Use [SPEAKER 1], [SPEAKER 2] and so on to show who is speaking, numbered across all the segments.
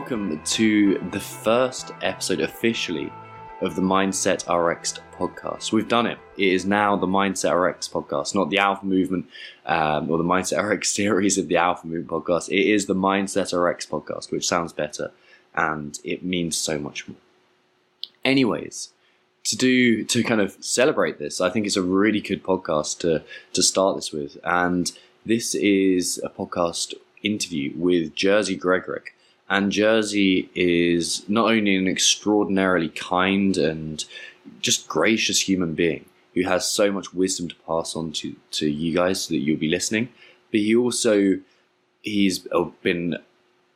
[SPEAKER 1] welcome to the first episode officially of the Mindset RX podcast. We've done it. It is now the Mindset RX podcast, not the Alpha Movement or the Mindset RX series of the Alpha Movement podcast. It is the Mindset RX podcast, which sounds better and it means so much more. Anyways, to kind of celebrate this, I think it's a really good podcast to start this with. And this is a podcast interview with Jerzy Gregorek. And Jerzy is not only an extraordinarily kind and just gracious human being who has so much wisdom to pass on to you guys so that you'll be listening, but he's been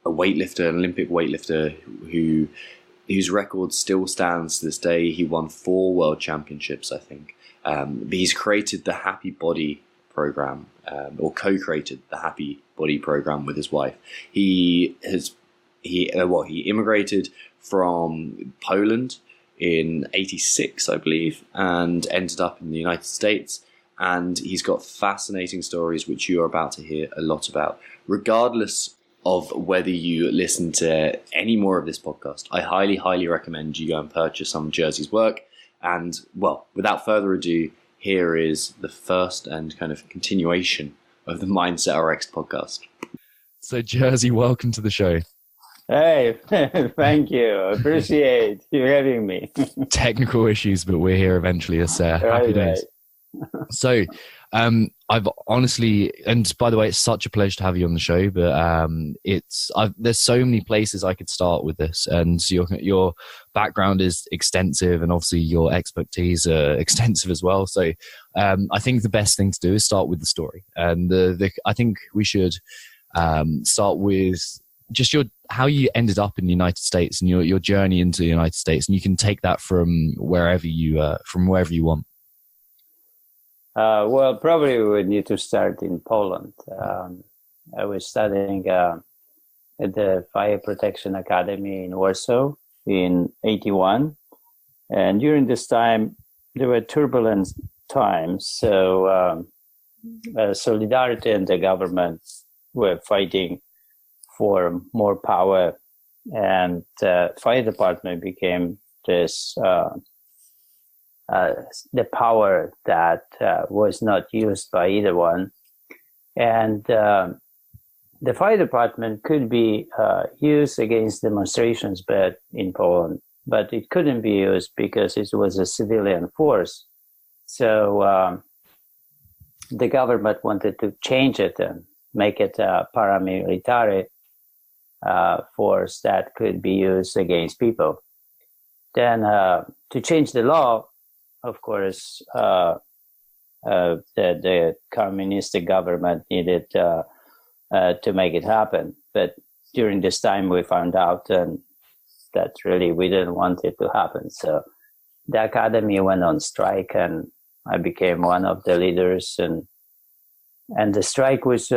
[SPEAKER 1] a weightlifter, an Olympic weightlifter whose record still stands to this day. He won 4 world championships, I think. But he's created the Happy Body program, or co-created the Happy Body program with his wife. He immigrated from Poland in '86, I believe, and ended up in the United States. And he's got fascinating stories, which you are about to hear a lot about. Regardless of whether you listen to any more of this podcast, I highly, highly recommend you go and purchase some of Jerzy's work. And, well, without further ado, here is the first and kind of continuation of the Mindset RX podcast.
[SPEAKER 2] So, Jerzy, welcome to the show.
[SPEAKER 3] Hey, thank you. Appreciate you having me.
[SPEAKER 2] Technical issues, but we're here eventually. It's happy days. So, I've honestly, and by the way, it's such a pleasure to have you on the show. But there's so many places I could start with this, and your background is extensive, and obviously your expertise are extensive as well. So, I think the best thing to do is start with the story, and I think we should start with just how you ended up in the United States and your journey into the United States, and you can take that from wherever you want.
[SPEAKER 3] Well, probably we would need to start in Poland. I was studying at the Fire Protection Academy in Warsaw in '81, and during this time there were turbulent times. So Solidarity and the government were fighting for more power, and fire department became this the power that was not used by either one. And the fire department could be used against demonstrations in Poland, but it couldn't be used because it was a civilian force. So the government wanted to change it and make it a paramilitary force that could be used against people. Then to change the law, of course, the communistic government needed to make it happen. But during this time, we found out that really we didn't want it to happen. So the academy went on strike, and I became one of the leaders. And the strike was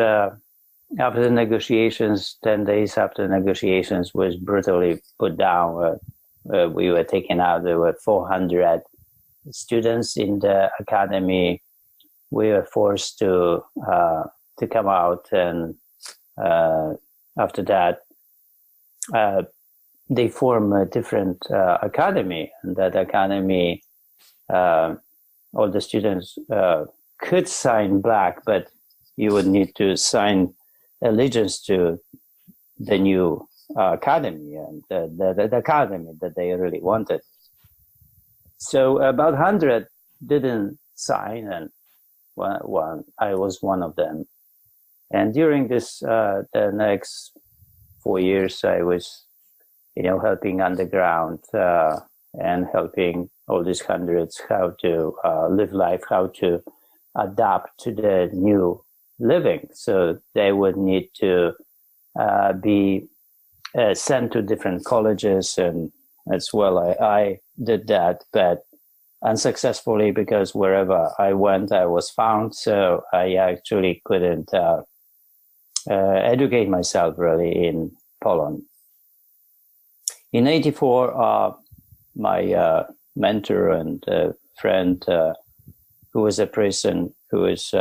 [SPEAKER 3] after the negotiations, 10 days after negotiations, was brutally put down. We were taken out. There were 400 students in the academy. We were forced to come out, and after that, they formed a different academy. And that academy, all the students could sign black, but you would need to sign allegiance to the new academy and the academy that they really wanted. So about 100 didn't sign, and I was one of them. And during the next 4 years, I was, helping underground and helping all these hundreds how to live life, how to adapt to the new living. So they would need to be sent to different colleges, and as well I did that, but unsuccessfully, because wherever I went, I was found. So I actually couldn't educate myself really in Poland. In '84, my mentor and friend, who was a person who was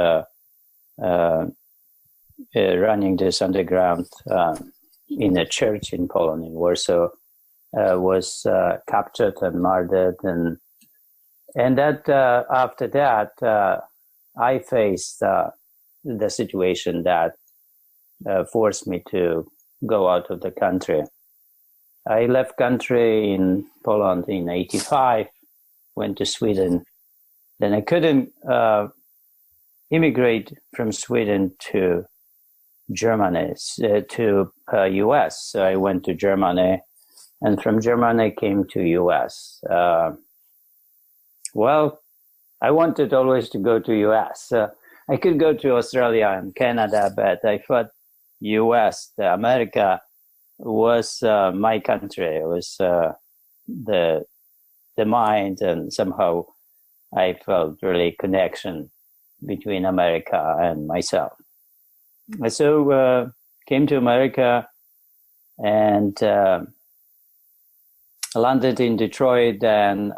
[SPEAKER 3] running this underground in a church in Poland, in Warsaw, was captured and murdered, and that after that I faced the situation that forced me to go out of the country. I left country in Poland in 1985, went to Sweden. Then I couldn't immigrate from Sweden to Germany, to US. So I went to Germany, and from Germany I came to US. Well, I wanted always to go to US. I could go to Australia and Canada, but I thought US, America, was my country. It was the mind, and somehow I felt really connection between America and myself. So came to America and landed in Detroit, and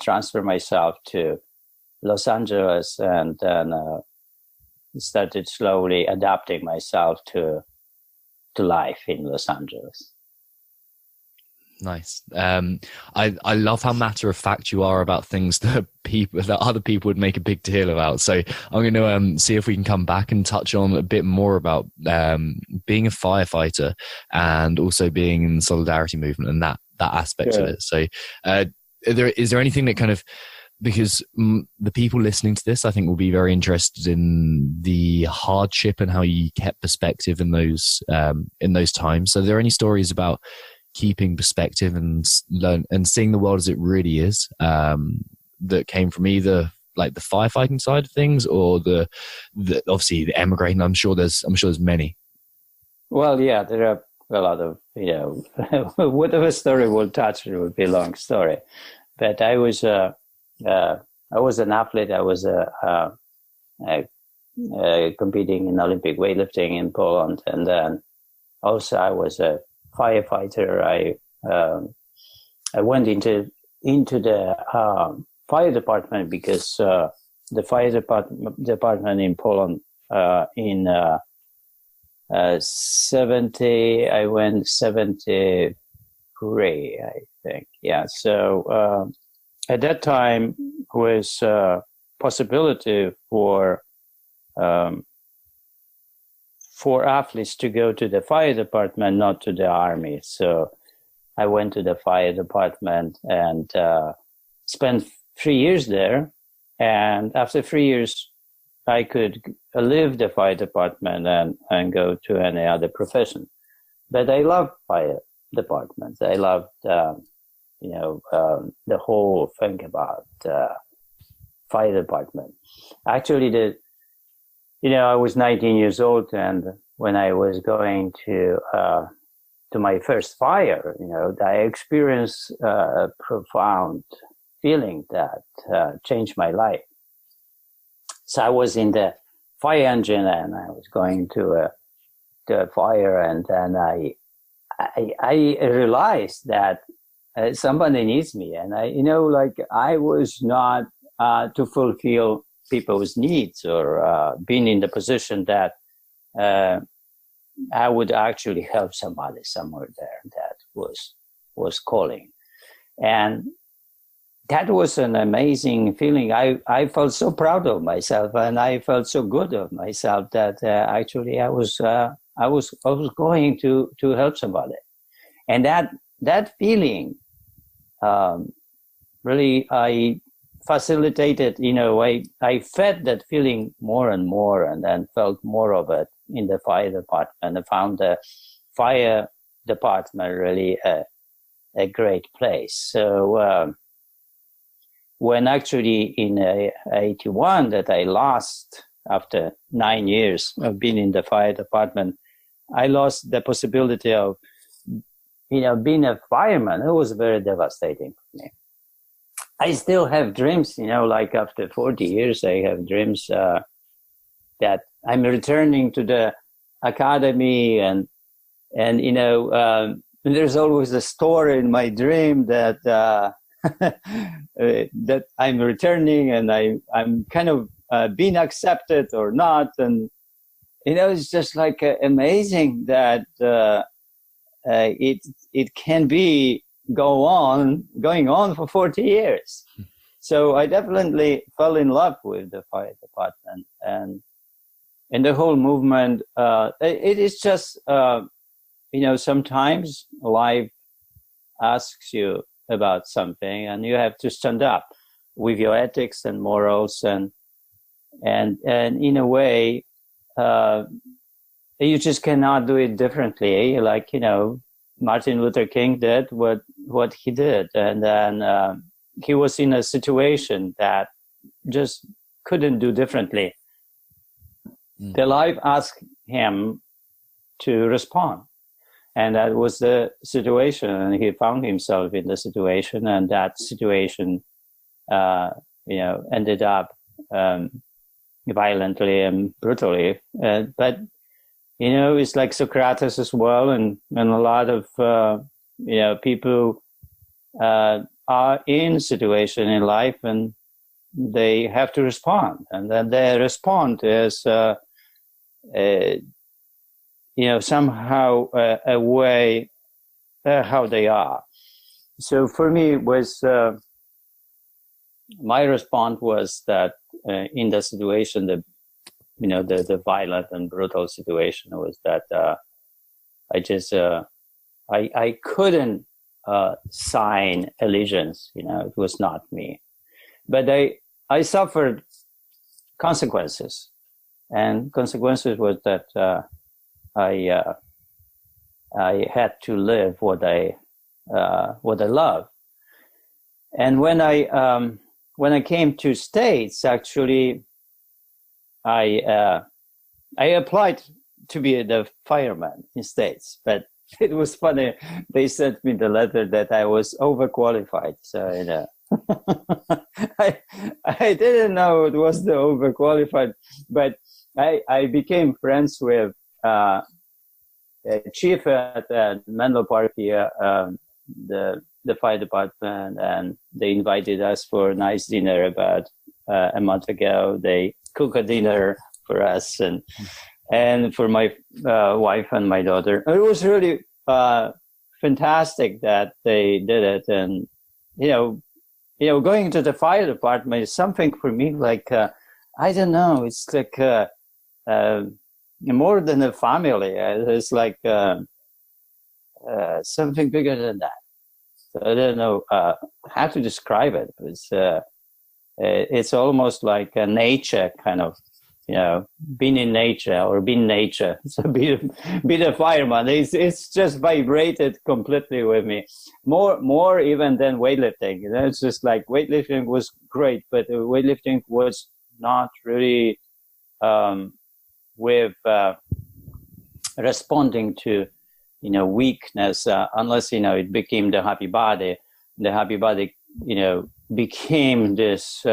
[SPEAKER 3] transferred myself to Los Angeles, and then started slowly adapting myself to life in Los Angeles.
[SPEAKER 2] Nice. I love how matter of fact you are about things that other people would make a big deal about. So I'm going to see if we can come back and touch on a bit more about being a firefighter and also being in the solidarity movement and that aspect of it. So is there anything that kind of, because the people listening to this, I think, will be very interested in the hardship and how you kept perspective in those times. So are there any stories about keeping perspective and seeing the world as it really is, that came from either like the firefighting side of things or the obviously the emigrating? I'm sure there's many. Well,
[SPEAKER 3] yeah, there are a lot of, whatever story we'll touch, it would be a long story. But I was an athlete. I was competing in Olympic weightlifting in Poland, and then also I was a firefighter. I went into the fire department because the fire department in Poland in 70, I went 73, I think. Yeah. So at that time was possibility for athletes to go to the fire department, not to the army. So I went to the fire department and spent 3 years there. And after 3 years, I could leave the fire department and go to any other profession. But I loved fire departments. I loved, the whole thing about fire department. Actually, I was 19 years old, and when I was going to my first fire, I experienced a profound feeling that changed my life. So I was in the fire engine, and I was going to a fire, and then I realized that somebody needs me, and I was not to fulfill people's needs or being in the position that I would actually help somebody somewhere there that was calling. And that was an amazing feeling. I felt so proud of myself, and I felt so good of myself that actually I was going to help somebody. And that feeling really I facilitated, I fed that feeling more and more, and then felt more of it in the fire department. I found the fire department really a great place. So when actually in 81 that I lost after 9 years of being in the fire department, I lost the possibility of, being a fireman. It was very devastating for me. I still have dreams, like after 40 years, I have dreams that I'm returning to the academy, and there's always a story in my dream that that I'm returning, and I'm kind of being accepted or not, and it's just like amazing that it can be going on for 40 years. So I definitely fell in love with the fire department and the whole movement. It is just, sometimes life asks you about something and you have to stand up with your ethics and morals and in a way, you just cannot do it differently. Like, Martin Luther King did what he did. And then, he was in a situation that just couldn't do differently. The life asked him to respond. And that was the situation. And he found himself in the situation. And that situation, ended up violently and brutally. But, it's like Socrates as well. And a lot of, people are in situation in life and they have to respond. And then their response is, somehow a way how they are. So for me, it was my response was that in the situation, the violent and brutal situation was that I couldn't sign allegiance. It was not me, but I suffered consequences, and consequences was that I had to live what I love. And when I came to States, actually, I applied to be the fireman in States, but it was funny. They sent me the letter that I was overqualified. So, I didn't know it was the overqualified, but I became friends with a chief at Menlo Park here, the fire department, and they invited us for a nice dinner about a month ago. They cooked a dinner for us and for my wife and my daughter. It was really fantastic that they did it. And, going to the fire department is something for me like, I don't know, it's like more than a family. It's like something bigger than that. So I don't know how to describe it. It's almost like a nature kind of, being in nature or being nature. So be the fireman. It's just vibrated completely with me. More even than weightlifting. It's just like weightlifting was great, but weightlifting was not really with responding to weakness unless it became the happy body. The happy body became this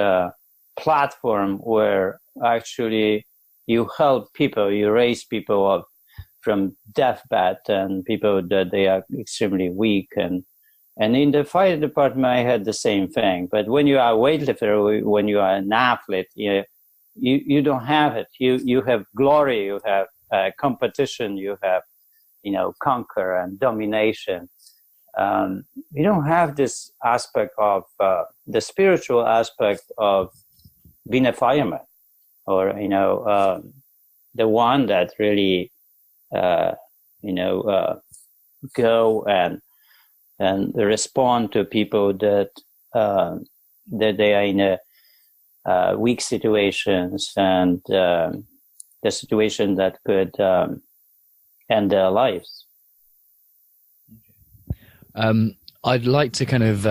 [SPEAKER 3] platform where actually you help people, you raise people up from deathbed and people that they are extremely weak. And in the fire department, I had the same thing. But when you are a weightlifter, when you are an athlete, you don't have it. You have glory, you have competition, you have conquer and domination. You don't have this aspect of the spiritual aspect of being a fireman, or the one that really go and respond to people that they are in a weak situations and the situation that could end their lives.
[SPEAKER 2] I'd like to kind of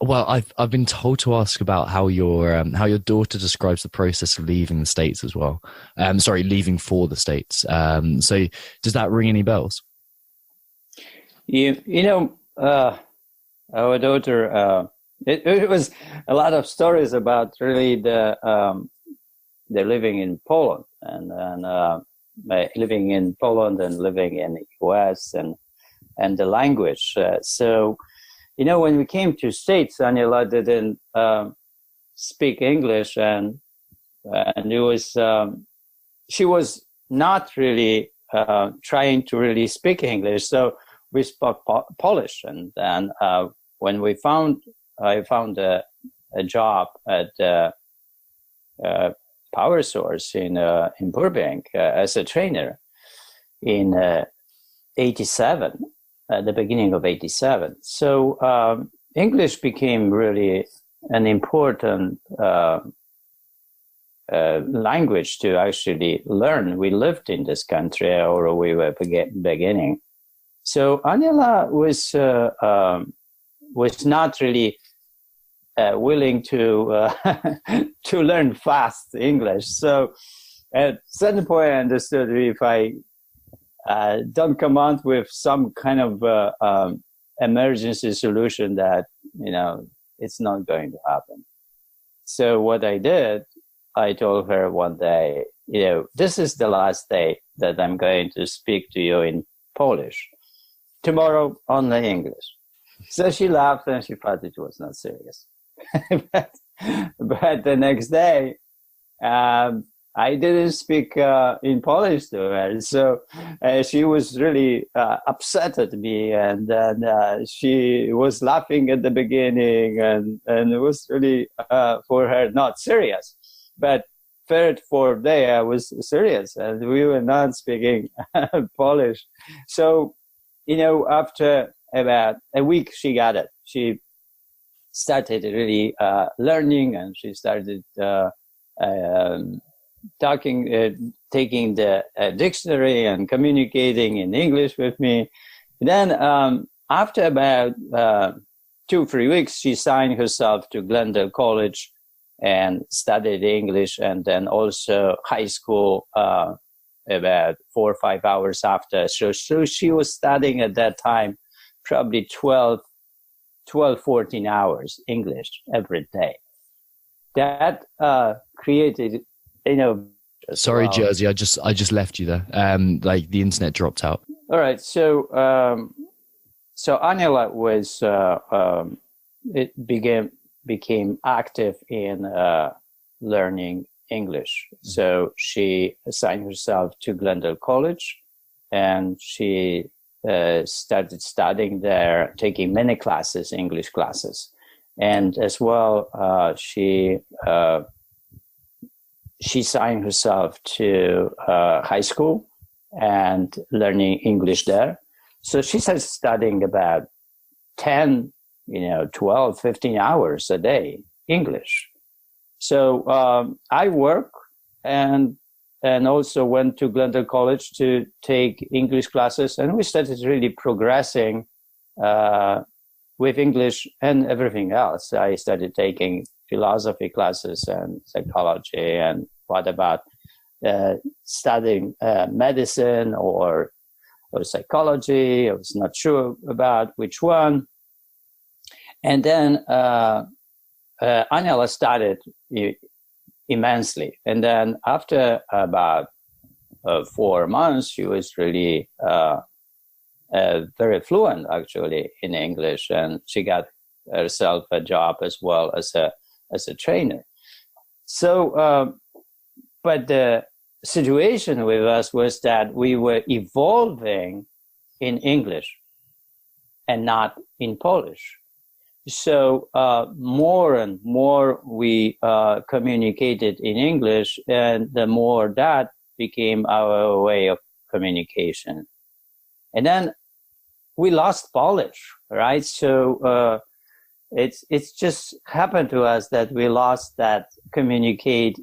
[SPEAKER 2] I've been told to ask about how your daughter describes the process of leaving the States as well. Leaving for the States. So does that ring any bells?
[SPEAKER 3] Our daughter, it was a lot of stories about really the living in Poland and living in Poland and living in the US and the language. So, when we came to States, Aniela didn't speak English, and it was she was not really trying to really speak English. So we spoke Polish, and then when I found a job at Power Source in Burbank as a trainer in 87, at the beginning of 87. So English became really an important language to actually learn. We lived in this country, or we were beginning. So Aniela was not really willing to to learn fast English. So at certain point, I understood if I don't come out with some kind of emergency solution, that it's not going to happen. So what I did, I told her one day, this is the last day that I'm going to speak to you in Polish. Tomorrow, only English. So she laughed and she thought it was not serious. but the next day, I didn't speak in Polish to her. So she was really upset at me, and then she was laughing at the beginning, and it was really for her not serious. But third, fourth day, I was serious, and we were not speaking Polish. So, after about a week, she got it. She started really learning, and she started taking the dictionary and communicating in English with me. Then, after about 2-3 weeks, she signed herself to Glendale College and studied English, and then also high school about 4 or 5 hours after. So she was studying at that time probably 12, 14 hours English every day. That created,
[SPEAKER 2] Sorry, Jerzy, I just left you there. Like the internet dropped out.
[SPEAKER 3] All right. So Aniela was became active in learning English. So she assigned herself to Glendale College, and she started studying there, taking many classes, English classes. And as well, she signed herself to high school and learning English there. So she started studying about 10, 12, 15 hours a day, English. So I work and also went to Glendale College to take English classes, and we started really progressing with English and everything else. I started taking philosophy classes and psychology, and what about studying medicine or psychology? I was not sure about which one. And then Aniela started immensely. And then after about 4 months, she was really very fluent, actually, in English, and she got herself a job as well as a trainer. So, but the situation with us was that we were evolving in English and not in Polish. So more and more we communicated in English, and the more that became our way of communication. And then we lost Polish, right? So it's just happened to us that we lost that communication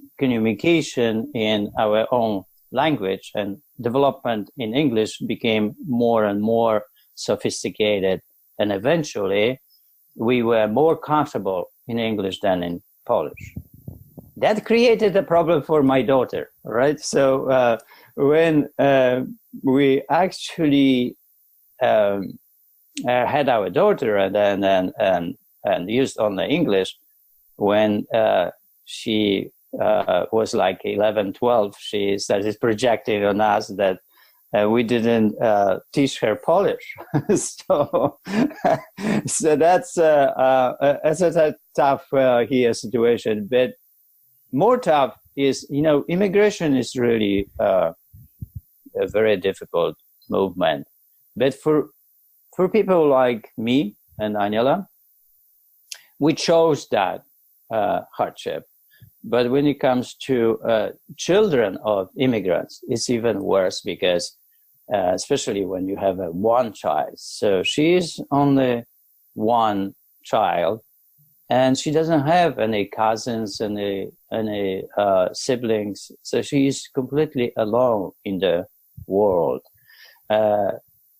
[SPEAKER 3] in our own language, and development in English became more and more sophisticated, and eventually we were more comfortable in English than in Polish. That created a problem for my daughter, right? So when we actually had our daughter and used only English, when she was like 11, 12, she started projecting on us that we didn't teach her Polish. so that's a tough here situation. But more tough is, immigration is really a very difficult movement. But for people like me and Anila, we chose that hardship. But when it comes to children of immigrants, it's even worse because especially when you have one child. So she's only one child, and she doesn't have any cousins, any siblings. So she's completely alone in the world.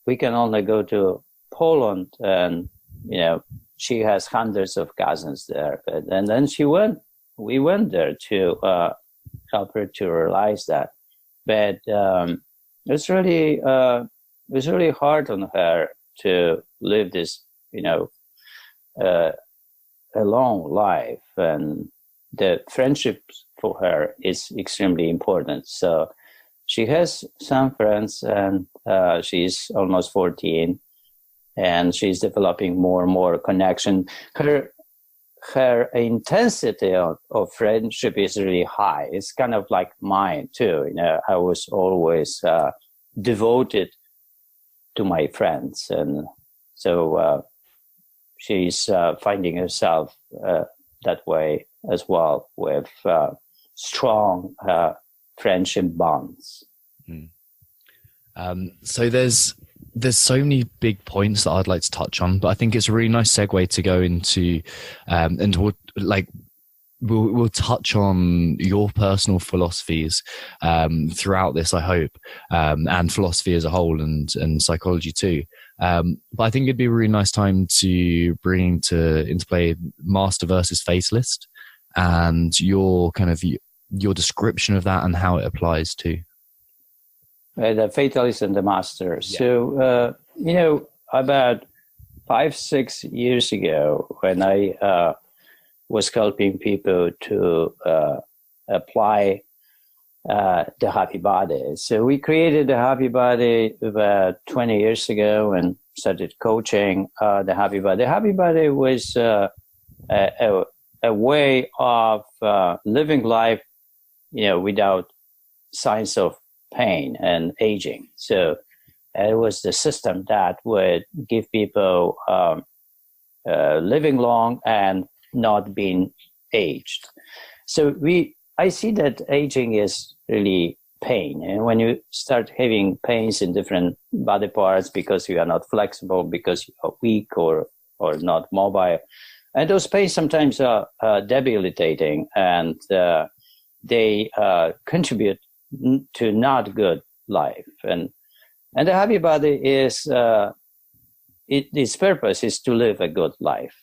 [SPEAKER 3] We can only go to Poland, and she has hundreds of cousins there. And then we went there to help her to realize that. But it's really hard on her to live this, a long life, and the friendship for her is extremely important. So she has some friends, and she's almost 14, and she's developing more and more connection. Her intensity of friendship is really high. It's kind of like mine too. I was always devoted to my friends, and so she's finding herself that way as well, with strong friendship bonds.
[SPEAKER 2] So there's so many big points that I'd like to touch on, but I think it's a really nice segue to go into, and we'll touch on your personal philosophies throughout this, I hope, and philosophy as a whole, and psychology too. But I think it'd be a really nice time to bring into play Master versus Fatalist, and your description of that and how it applies to
[SPEAKER 3] the Fatalist and the Master. Yeah. So about 5-6 years ago, when I was helping people to apply the happy body. So we created the happy body about 20 years ago and started coaching the happy body. The happy body was a way of living life, without signs of pain and aging. So it was the system that would give people living long and not being aged. So I see that aging is really pain. And when you start having pains in different body parts because you are not flexible, because you are weak or not mobile, and those pains sometimes are debilitating, and they contribute to not good life. And the happy body is its purpose is to live a good life.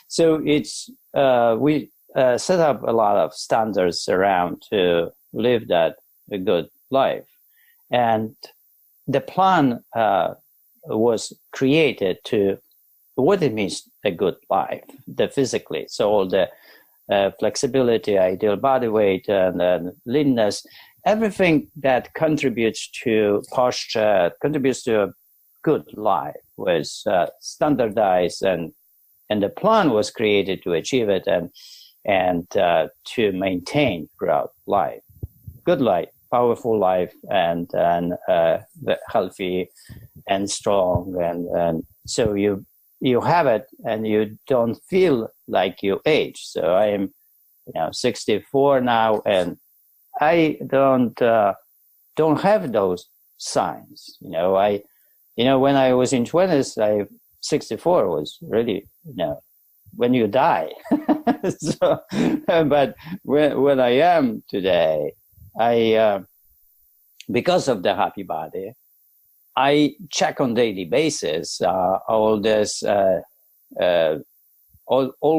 [SPEAKER 3] So it's we set up a lot of standards around to live a good life, and the plan was created to what it means a good life, the physically. So all the flexibility, ideal body weight, and leanness, everything that contributes to posture, contributes to a good life, was standardized, and the plan was created to achieve it and to maintain throughout life. Good life, powerful life, and healthy and strong, and so you have it, and you don't feel like you age. So I am 64 now, and I don't have those signs. When I was in 20s, 64 was really, when you die. So, but when I am today, because of the happy body, I check on daily basis all this, all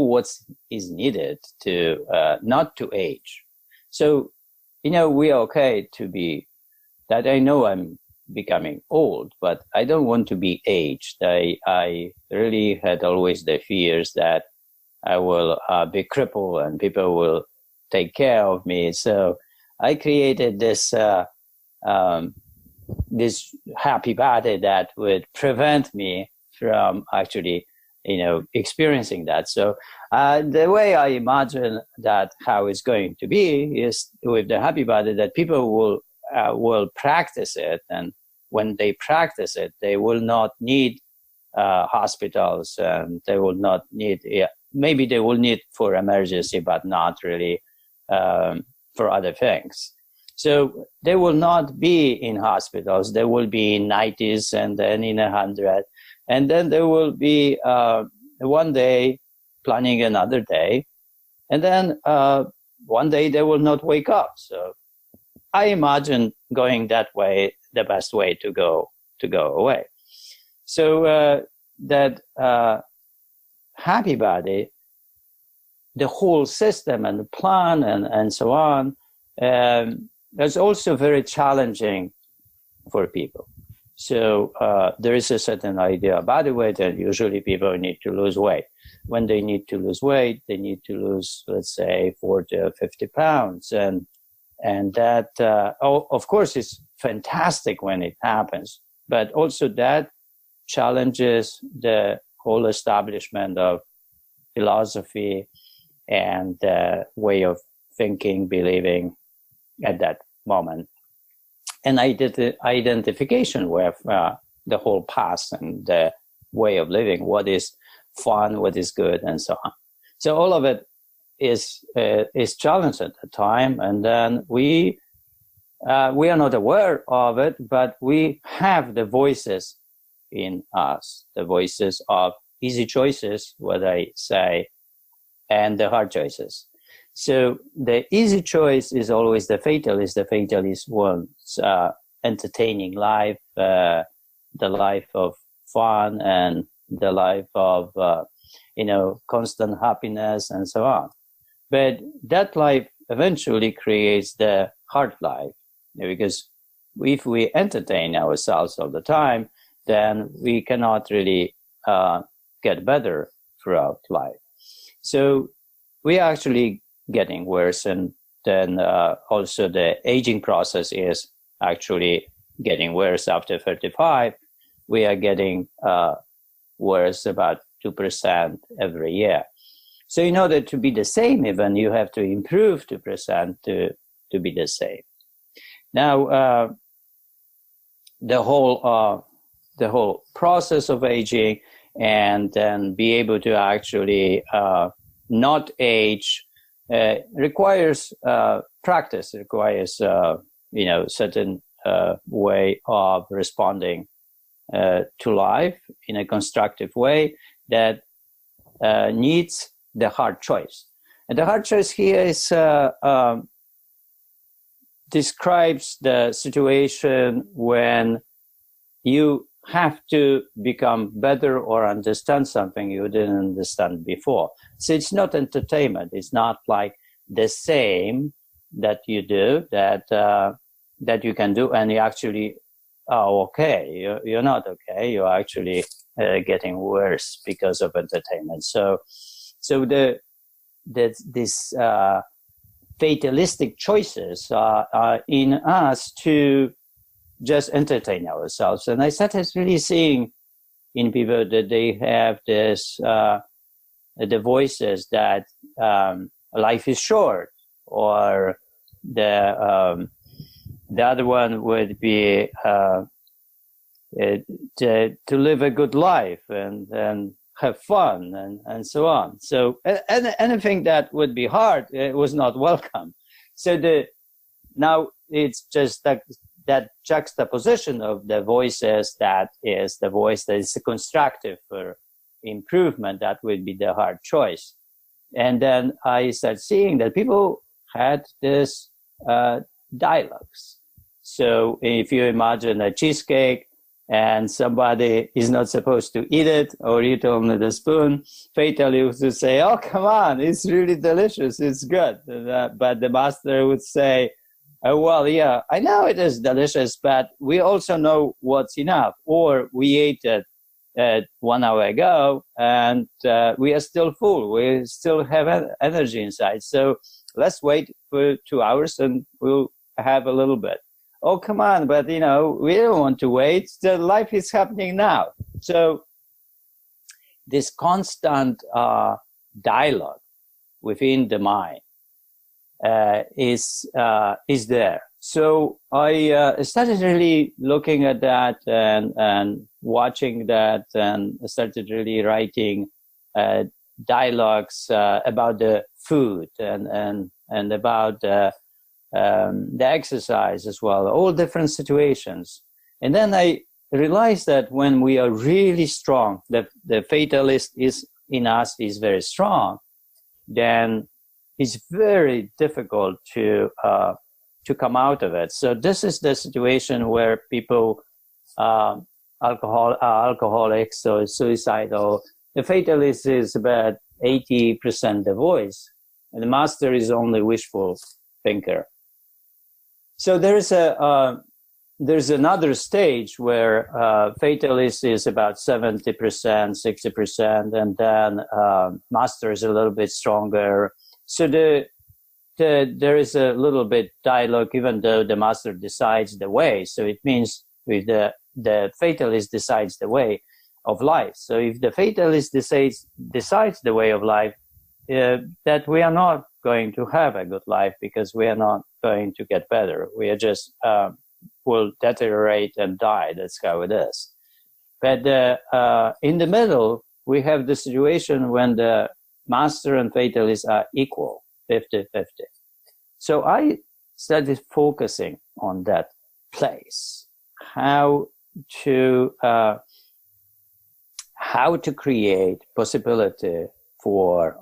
[SPEAKER 3] what is needed to not to age. So, we are okay to be that. I know I'm becoming old, but I don't want to be aged. I really had always the fears that I will be crippled and people will take care of me. So I created this this happy body that would prevent me from actually, experiencing that. So the way I imagine that how it's going to be is with the happy body, that people will will practice it, and when they practice it, they will not need hospitals, and they will not need, maybe they will need for emergency, but not really for other things. So they will not be in hospitals. They will be in 90s and then in 100. And then there will be one day planning another day. And then one day they will not wake up. So I imagine going that way, the best way to go away. So that happy body, the whole system and the plan and so on, is also very challenging for people. So there is a certain idea of body weight, and usually people need to lose weight. When they need to lose weight, they need to lose, let's say, 40 or 50 pounds. And that, of course, is fantastic when it happens. But also that challenges the whole establishment of philosophy and way of thinking, believing at that moment. And I did the identification with the whole past and the way of living, what is fun, what is good, and so on. So all of it is challenged at the time, and then we are not aware of it, but we have the voices in us, the voices of easy choices, what I say, and the hard choices. So the easy choice is always the fatalist. The fatalist wants entertaining life, the life of fun, and the life of constant happiness and so on. But that life eventually creates the hard life, because if we entertain ourselves all the time, then we cannot really get better throughout life. So we are actually getting worse, and then also the aging process is actually getting worse. After 35, we are getting worse about 2% every year. So in order to be the same, even, you have to improve 2% to be the same. Now, the whole process of aging, and then be able to actually not age, requires practice, requires certain way of responding to life in a constructive way that needs the hard choice. And the hard choice here is describes the situation when you have to become better or understand something you didn't understand before. So it's not entertainment. It's not like the same that you do, that you can do, and you actually are okay. You're not okay. You're actually getting worse because of entertainment. So these fatalistic choices are in us to just entertain ourselves. And I started really seeing in people that they have this, the voices that life is short, or the other one would be to live a good life and have fun and so on. So anything that would be hard, it was not welcome. So now it's just that juxtaposition of the voices, that is the voice that is constructive for improvement, that would be the hard choice. And then I started seeing that people had this dialogues. So if you imagine a cheesecake and somebody is not supposed to eat it, or eat it with a spoon, fatally would say, "Oh, come on, it's really delicious, it's good." But the master would say, "Oh, well, yeah, I know it is delicious, but we also know what's enough. Or we ate it 1 hour ago, and we are still full. We still have energy inside. So let's wait for 2 hours and we'll have a little bit." "Oh, come on, but, we don't want to wait. The life is happening now." So this constant dialogue within the mind is there. So I started really looking at that and watching that, and started really writing dialogues about the food and about the exercise as well, all different situations. And then I realized that when we are really strong, the fatalist is in us is very strong, then it's very difficult to come out of it. So this is the situation where people, alcoholics or suicidal, the fatalist is about 80% the voice, and the master is only wishful thinker. So there's another stage where fatalist is about 70%, 60%, and then master is a little bit stronger. So there is a little bit dialogue, even though the master decides the way. So it means if the fatalist decides the way of life. So if the fatalist decides the way of life, that we are not going to have a good life, because we are not going to get better. We are just will deteriorate and die. That's how it is. But in the middle, we have the situation when the master and fatalist are equal, 50-50. So I started focusing on that place, how to create possibility for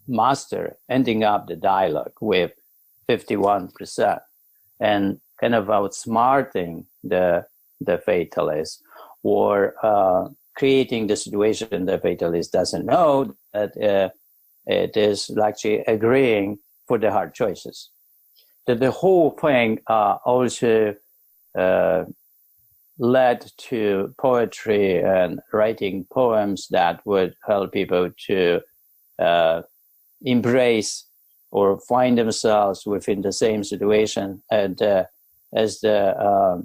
[SPEAKER 3] master ending up the dialogue with 51% and kind of outsmarting the fatalist, or creating the situation the fatalist doesn't know that it is actually agreeing for the hard choices. That the whole thing also led to poetry and writing poems that would help people to embrace or find themselves within the same situation, and as the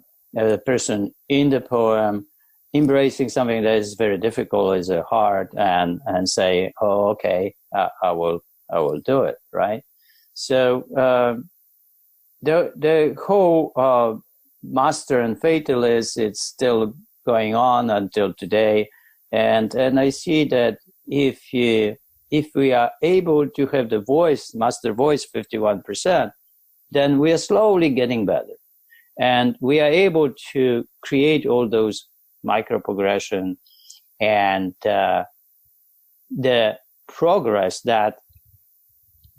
[SPEAKER 3] person in the poem embracing something that is very difficult, is hard, and say, oh, okay, I will do it, right? So the whole master and fatalist, it's still going on until today, and I see that if we are able to have the voice, master voice, 51%, then we are slowly getting better, and we are able to create all those micro progression and the progress that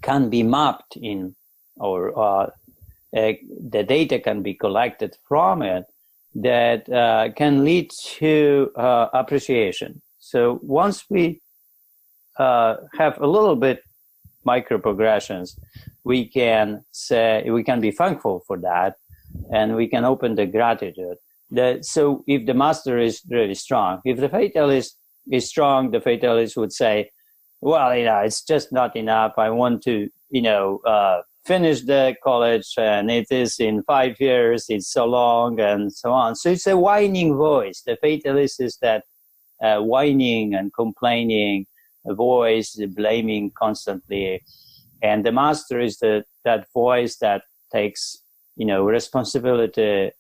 [SPEAKER 3] can be mapped in, or the data can be collected from it, that can lead to appreciation. So once we have a little bit micro progressions, we can say, we can be thankful for that, and we can open the gratitude. So if the master is really strong, if the fatalist is strong, the fatalist would say, well, it's just not enough. I want to, finish the college, and it is in 5 years, it's so long, and so on. So it's a whining voice. The fatalist is that whining and complaining voice, blaming constantly. And the master is that voice that takes, responsibility,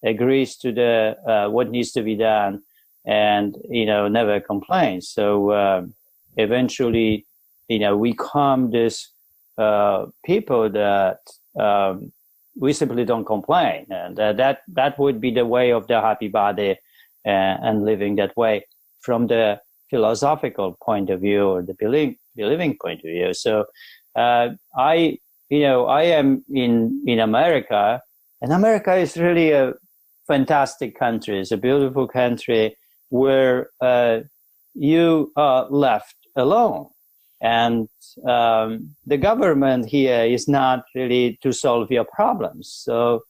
[SPEAKER 3] agrees to the what needs to be done, and never complains. So eventually, we come this people that we simply don't complain, and that would be the way of the happy body, and living that way from the philosophical point of view, or the believing point of view. So I am in America, and America is really a fantastic country. It's a beautiful country where you are left alone. And the government here is not really to solve your problems. So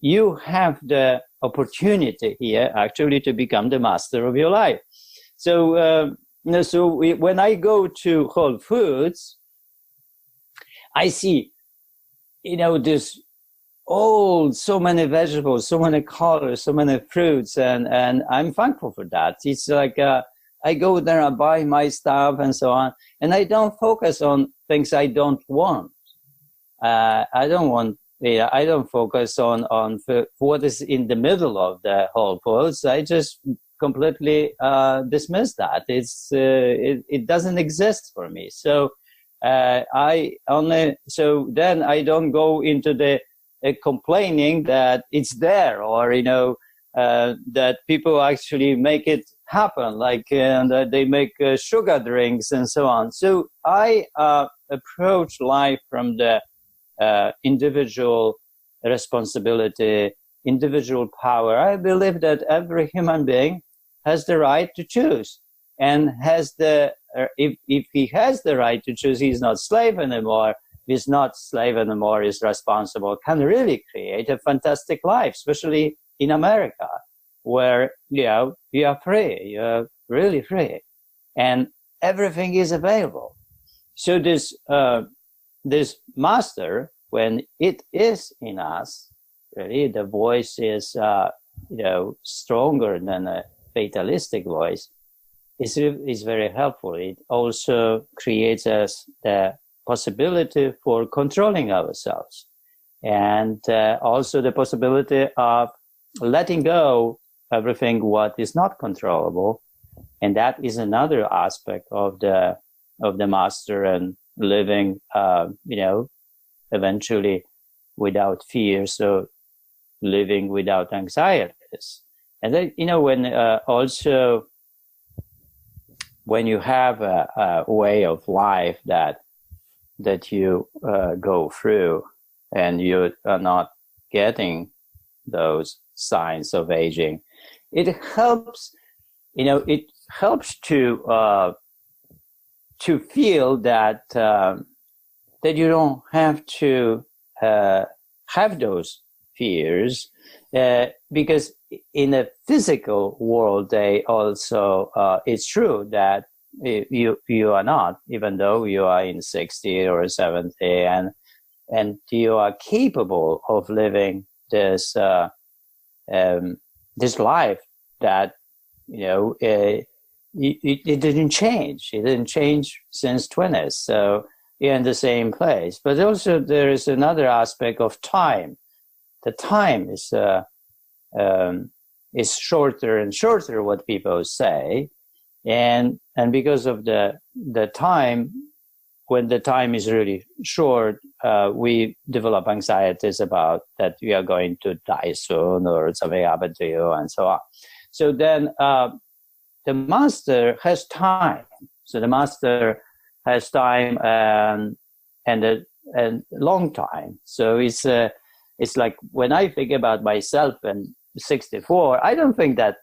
[SPEAKER 3] you have the opportunity here actually to become the master of your life. So, when I go to Whole Foods, I see, this so many vegetables, so many colors, so many fruits, and I'm thankful for that. It's like, I go there, I buy my stuff and so on, and I don't focus on things I don't want. I don't want I don't focus on what is in the middle of the whole pose. I just completely dismiss that. It doesn't exist for me. So then I don't go into the complaining that it's there, or that people actually make it happen, like that they make sugar drinks and so on. So I approach life from the individual responsibility, individual power. I believe that every human being has the right to choose, and if he has the right to choose, he's not slave anymore. He's not slave anymore, is responsible, can really create a fantastic life, especially in America, where you are free, you're really free, and everything is available. So this master, when it is in us, really the voice is stronger than a fatalistic voice, is very helpful. It also creates us the possibility for controlling ourselves, and also the possibility of letting go everything what is not controllable. And that is another aspect of the master, and living eventually without fear, so living without anxieties. And then when you have a way of life that you go through, and you are not getting those signs of aging, it helps. It helps to feel that you don't have to have those fears, because in a physical world, they also it's true that you are not, even though you are in 60 or 70, and you are capable of living this this life that it didn't change. It didn't change since 20s. So you're in the same place. But also there is another aspect of time. The time is shorter and shorter, what people say, and because of the time, when the time is really short, we develop anxieties about that we are going to die soon, or something happened to you, and so on. So then the master has time. So the master has time and a long time. So it's like when I think about myself and 64, I don't think that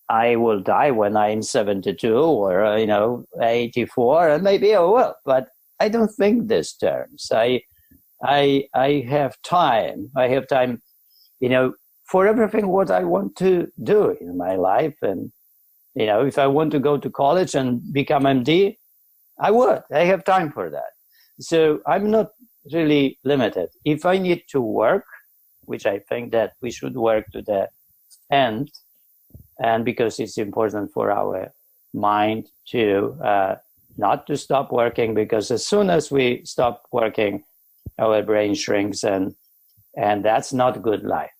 [SPEAKER 3] I will die when I'm 72 or 84, and maybe I will, but I don't think these terms. I have time. I have time, for everything what I want to do in my life. And if I want to go to college and become MD, I would. I have time for that. So I'm not really limited. If I need to work, which I think that we should work to the end, and because it's important for our mind to not to stop working, because as soon as we stop working, our brain shrinks, and that's not good life.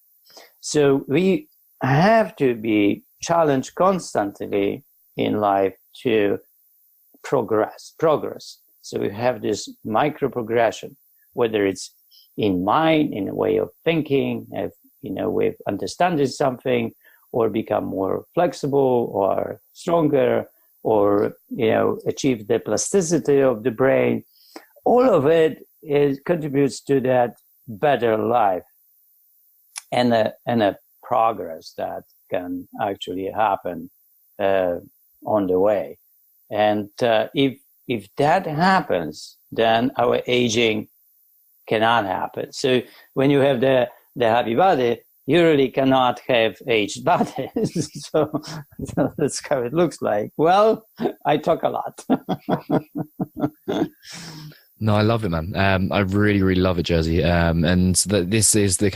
[SPEAKER 3] So we have to be challenged constantly in life to progress. So we have this micro progression, whether it's in mind, in a way of thinking, with understanding something, or become more flexible or stronger, or achieve the plasticity of the brain. All of it contributes to that better life, and a progress that can actually happen on the way. And if that happens, then our aging cannot happen. So when you have the happy body, you really cannot have aged body. so that's how it looks like. Well, I talk a lot.
[SPEAKER 2] No, I love it, man. I really, really love it, Jerzy. And this is the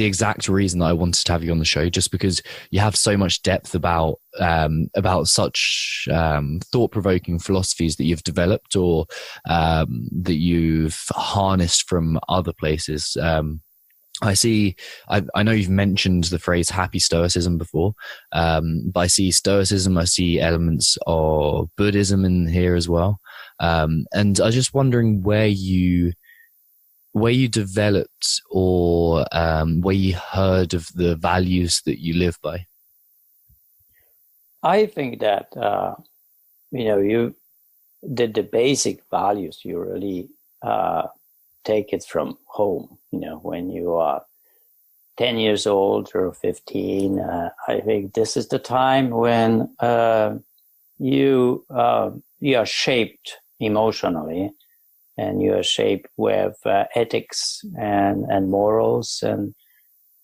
[SPEAKER 2] exact reason that I wanted to have you on the show, just because you have so much depth about such thought-provoking philosophies that you've developed, or that you've harnessed from other places. I see, I know you've mentioned the phrase happy stoicism before, but I see stoicism, I see elements of Buddhism in here as well. And I was just wondering where you developed or where you heard of the values that you live by.
[SPEAKER 3] I think that, the basic values, you really take it from home. When you are 10 years old or 15, I think this is the time when you are shaped emotionally, and you are shaped with ethics and morals, and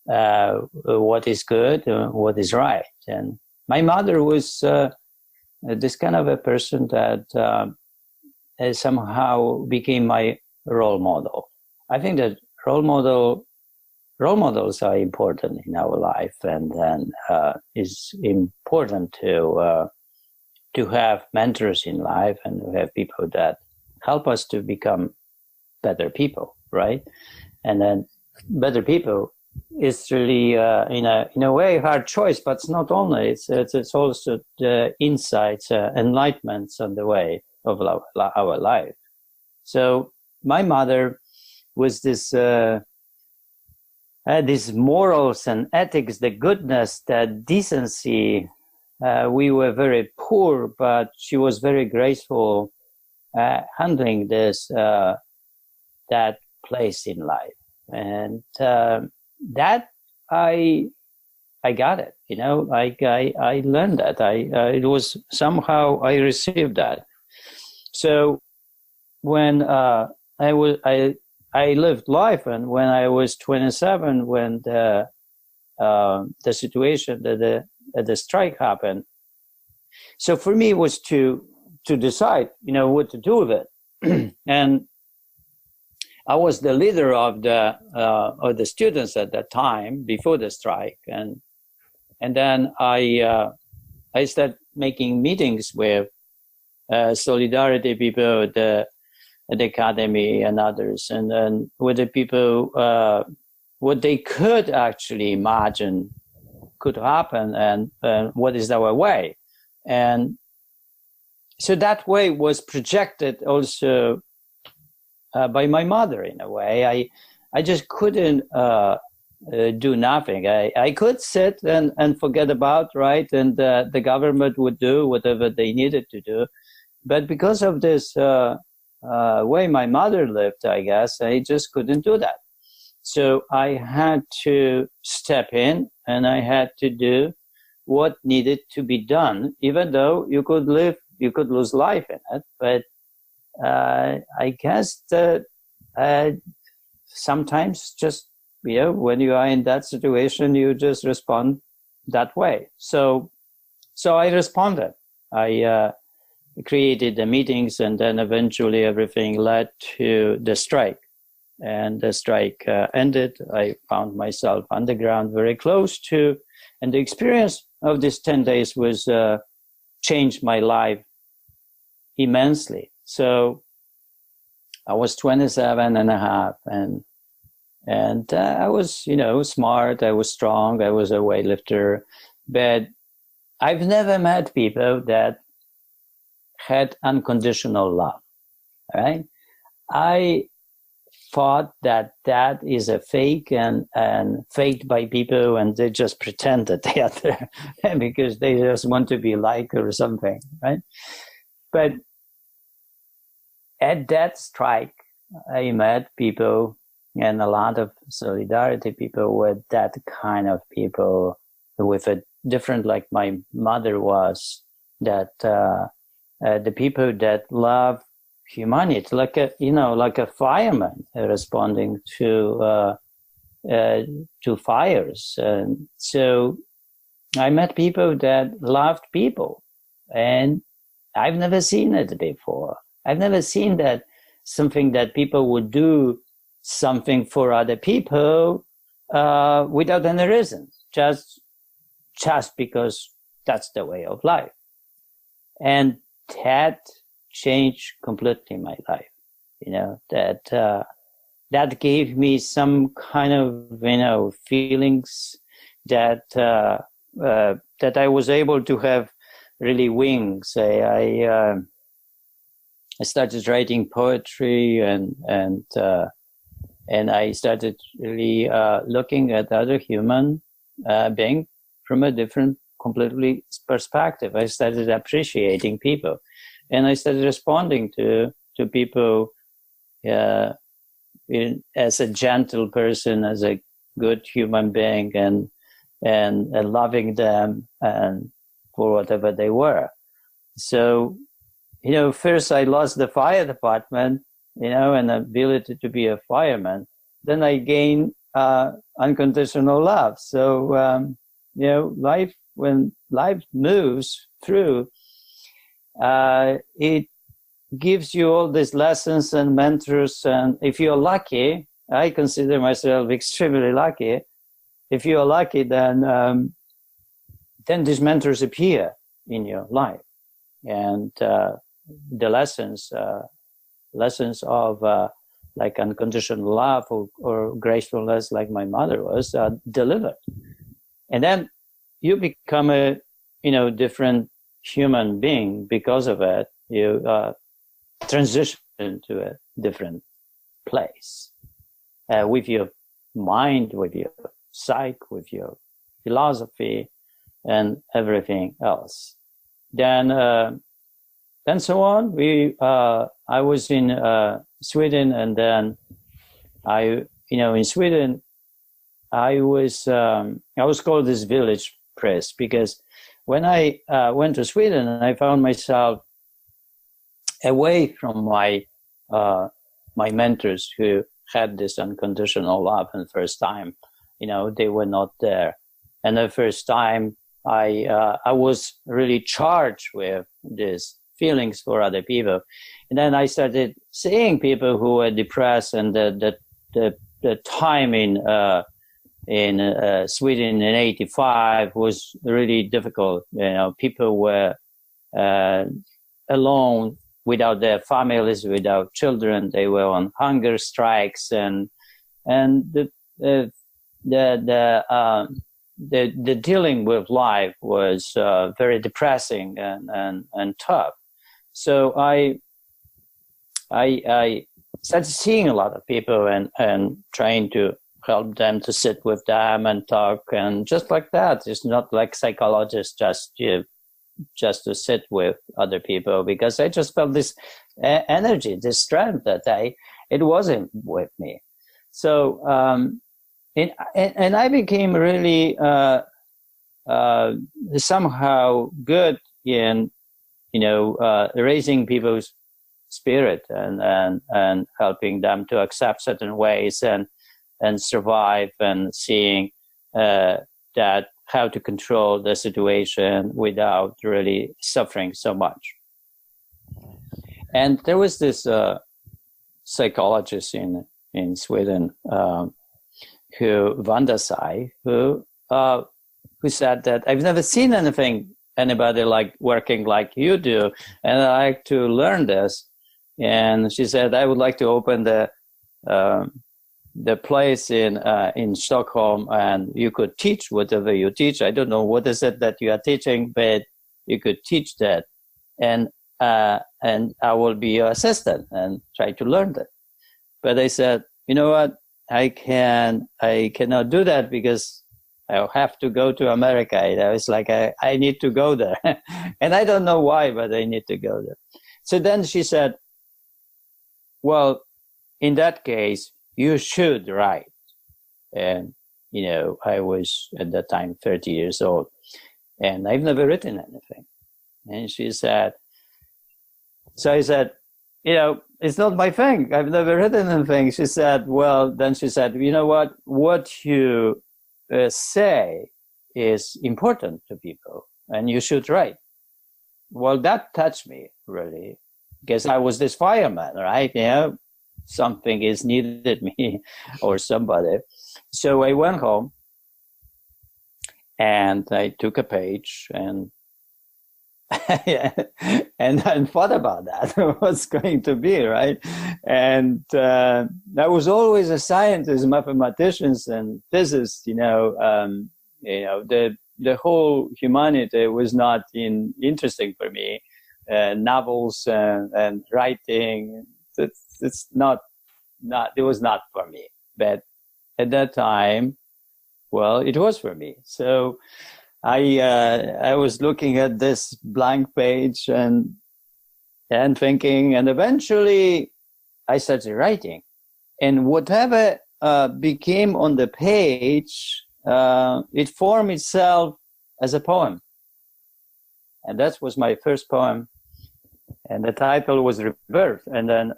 [SPEAKER 3] what is good, what is right. And my mother was this kind of a person that somehow became my role model. I think that role models are important in our life, and then it's important to have mentors in life and to have people that help us to become better people, right? And then better people is really in a way hard choice, but it's not only. It's also the insights, enlightenments on the way of our life. So my mother was this morals and ethics, the goodness, the decency. We were very poor, but she was very graceful handling this that place in life, and that I got it. I learned that. It was somehow I received that. So when I lived life, and when I was 27, when the situation, the strike happened. So for me, it was to decide, what to do with it. And I was the leader of the students at that time before the strike, and then I started making meetings with solidarity people at the academy and others, and then with the people what they could actually imagine could happen, and what is our way. And so that way was projected also by my mother in a way. I just couldn't do nothing. I could sit and forget about, right? And the government would do whatever they needed to do. But because of this way my mother lived, I guess, I just couldn't do that. So I had to step in, and I had to do what needed to be done, even though you could lose life in it. But I guess that sometimes just, when you are in that situation, you just respond that way. So I responded. I created the meetings, and then eventually everything led to the strike. And the strike ended. I found myself underground, very close to, and the experience of these 10 days was changed my life immensely. So I was 27 and a half, and I was, smart, I was strong, I was a weightlifter, but I've never met people that had unconditional love, right? I thought that is a fake and faked by people, and they just pretend that they are there because they just want to be liked or something, right? But at that strike, I met people, and a lot of solidarity people with that kind of people, with a different, like my mother was, that the people that love humanity, like a fireman responding to fires. And so I met people that loved people, and I've never seen it before. I've never seen that something that people would do something for other people without any reason, just because that's the way of life. And that changed completely my life. that gave me some kind of, feelings that that I was able to have really wings. I started writing poetry, and I started really looking at other human being from a different, completely perspective. I started appreciating people, and I started responding to people as a gentle person, as a good human being, and loving them and for whatever they were. So, first I lost the fire department, and the ability to be a fireman. Then I gained unconditional love. So, life, when life moves through, it gives you all these lessons and mentors. And if you're lucky, I consider myself extremely lucky. If you're lucky, then these mentors appear in your life, and the lessons of like unconditional love or gracefulness, like my mother was, delivered, and then you become a different human being because of it. You transition to a different place with your mind, with your psyche, with your philosophy, and everything else. Then so on. I was in Sweden, and then in Sweden, I was called this village priest, because when I went to Sweden, I found myself away from my mentors who had this unconditional love, and first time, they were not there. And the first time I was really charged with these feelings for other people. And then I started seeing people who were depressed, and the time in Sweden in '85 was really difficult. People were alone, without their families, without children. They were on hunger strikes, and the dealing with life was very depressing and tough. So I started seeing a lot of people and trying to help them, to sit with them and talk, and just like that. It's not like psychologists, just to sit with other people, because I just felt this energy, this strength that it wasn't with me. So and I became really somehow good in raising people's spirit and helping them to accept certain ways and survive, and seeing that how to control the situation without really suffering so much. And there was this psychologist in Sweden, who Vandasai, who said that I've never seen anybody like working like you do, and I like to learn this. And she said, I would like to open the place in Stockholm, and you could teach whatever you teach. I don't know what is it that you are teaching, but you could teach that, and I will be your assistant and try to learn that. But I said, you know what? I cannot do that, because I'll have to go to America. It's like I need to go there, and I don't know why, but I need to go there. So then she said, well, in that case, you should write. And, I was at that time 30 years old, and I've never written anything. And she said, so I said, it's not my thing. I've never written anything. She said, then she said, you know what you say is important to people, and you should write. Well, that touched me really, because I was this fireman, right? Something is needed me or somebody. So I went home and I took a page and And I thought about that, what's going to be, right? And I was always a scientist, mathematicians and physicists, the whole humanity was not interesting for me. Novels and writing, it was not for me. But at that time, well, it was for me. So I was looking at this blank page and thinking, and eventually I started writing. And whatever became on the page, it formed itself as a poem. And that was my first poem. And the title was Rebirth. And then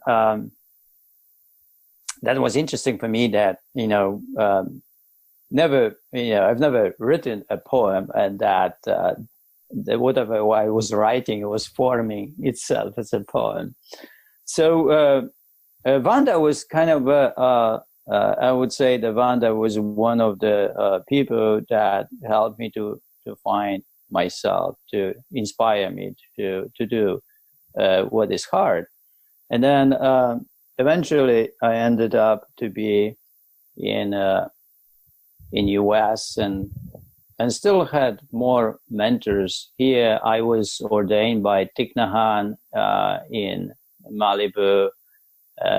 [SPEAKER 3] that was interesting for me that, I've never written a poem, and that whatever I was writing, it was forming itself as a poem. So Vanda was kind of, I would say that Vanda was one of the people that helped me to find myself, to inspire me to do what is hard. And then eventually I ended up to be in US and still had more mentors here. I was ordained by Thich Nhat Hanh in Malibu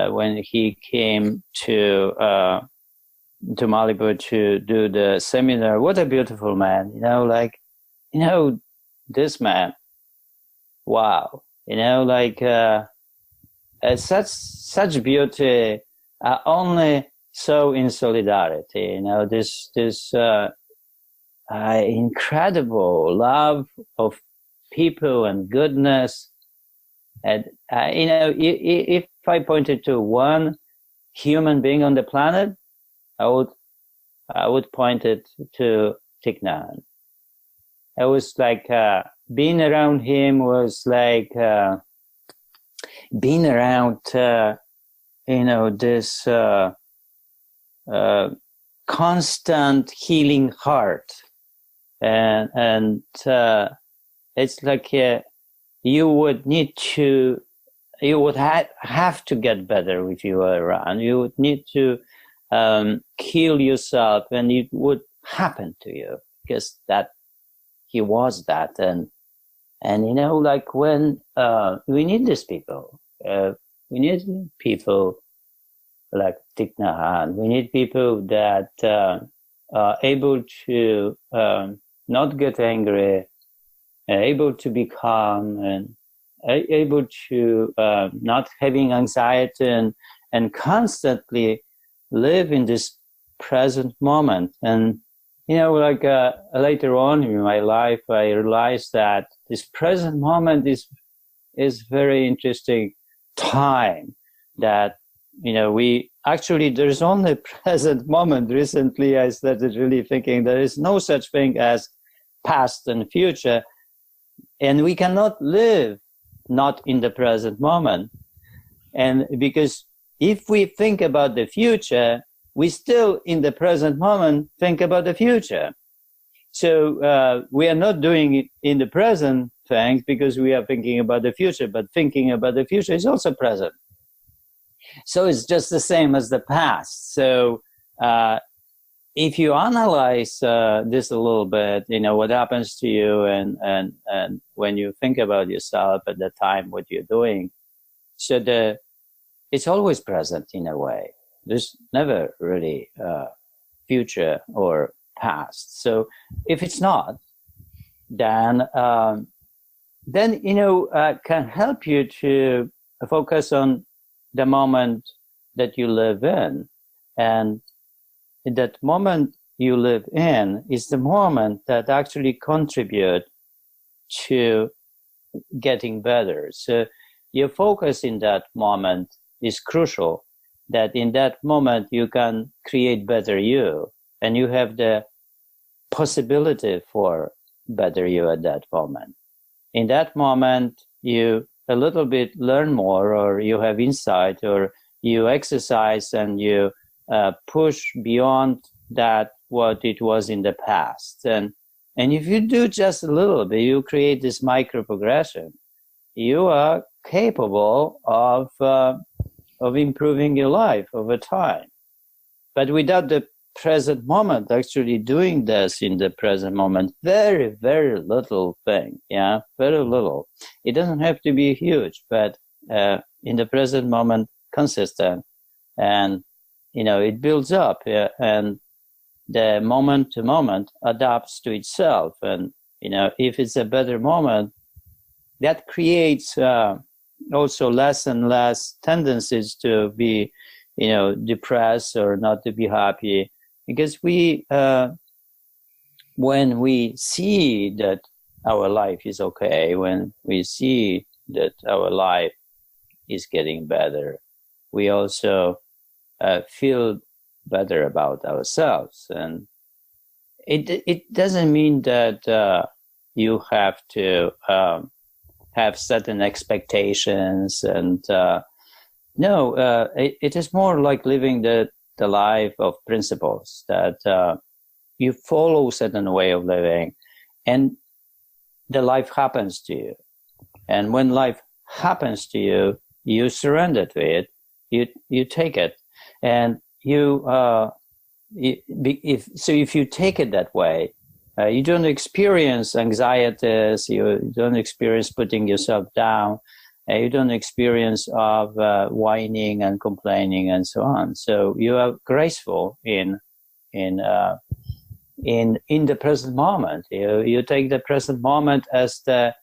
[SPEAKER 3] when he came to Malibu to do the seminar. What a beautiful man, this man. Wow, such beauty only so in solidarity, this incredible love of people and goodness. And if I pointed to one human being on the planet, I would point it to Thich Nhat Hanh. It was like being around him was like being around this constant healing heart, and it's like you would have to get better if you were around. You would need to heal yourself, and it would happen to you because that he was that, and like when we need these people, we need people like Thich Nhat Hanh. We need people that are able to not get angry, able to be calm, and able to not having anxiety, and constantly live in this present moment. And later on in my life, I realized that this present moment is very interesting time that. There's only present moment. Recently, I started really thinking there is no such thing as past and future. And we cannot live not in the present moment. And because if we think about the future, we still in the present moment think about the future. So we are not doing it in the present things because we are thinking about the future, but thinking about the future is also present. So it's just the same as the past. So if you analyze this a little bit, what happens to you and when you think about yourself at the time, what you're doing, so it's always present in a way. There's never really future or past. So if it's not, then can help you to focus on the moment that you live in. And that moment you live in is the moment that actually contribute to getting better. So your focus in that moment is crucial, that in that moment you can create better you, and you have the possibility for better you at that moment. In that moment, you a little bit learn more, or you have insight, or you exercise and you push beyond that what it was in the past. And And if you do just a little bit, you create this micro progression. You are capable of improving your life over time. But without the present moment, actually doing this in the present moment, very, very little thing, yeah, very little. It doesn't have to be huge, but in the present moment, consistent, and it builds up, yeah, and the moment to moment adapts to itself. And if it's a better moment, that creates also less and less tendencies to be depressed or not to be happy, because when we see that our life is okay, when we see that our life is getting better, we also feel better about ourselves. And it doesn't mean that you have to have certain expectations, and no, it is more like living the life of principles, that you follow certain way of living, and the life happens to you. And when life happens to you, you surrender to it, you take it, and if you take it that way, you don't experience anxieties, you don't experience putting yourself down, you don't experience of whining and complaining and so on. So you are graceful in the present moment. You take the present moment as that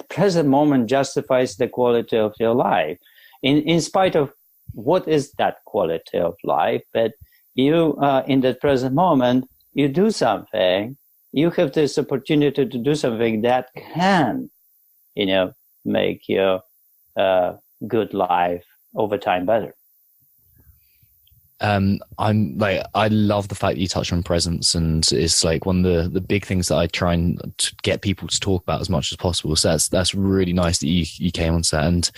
[SPEAKER 3] present moment justifies the quality of your life, in spite of what is that quality of life. But you, in the present moment, you do something. You have this opportunity to do something that can, make your good life over time better.
[SPEAKER 2] I love the fact that you touch on presence, and it's like one of the big things that I try and to get people to talk about as much as possible. So that's really nice that you came on set. And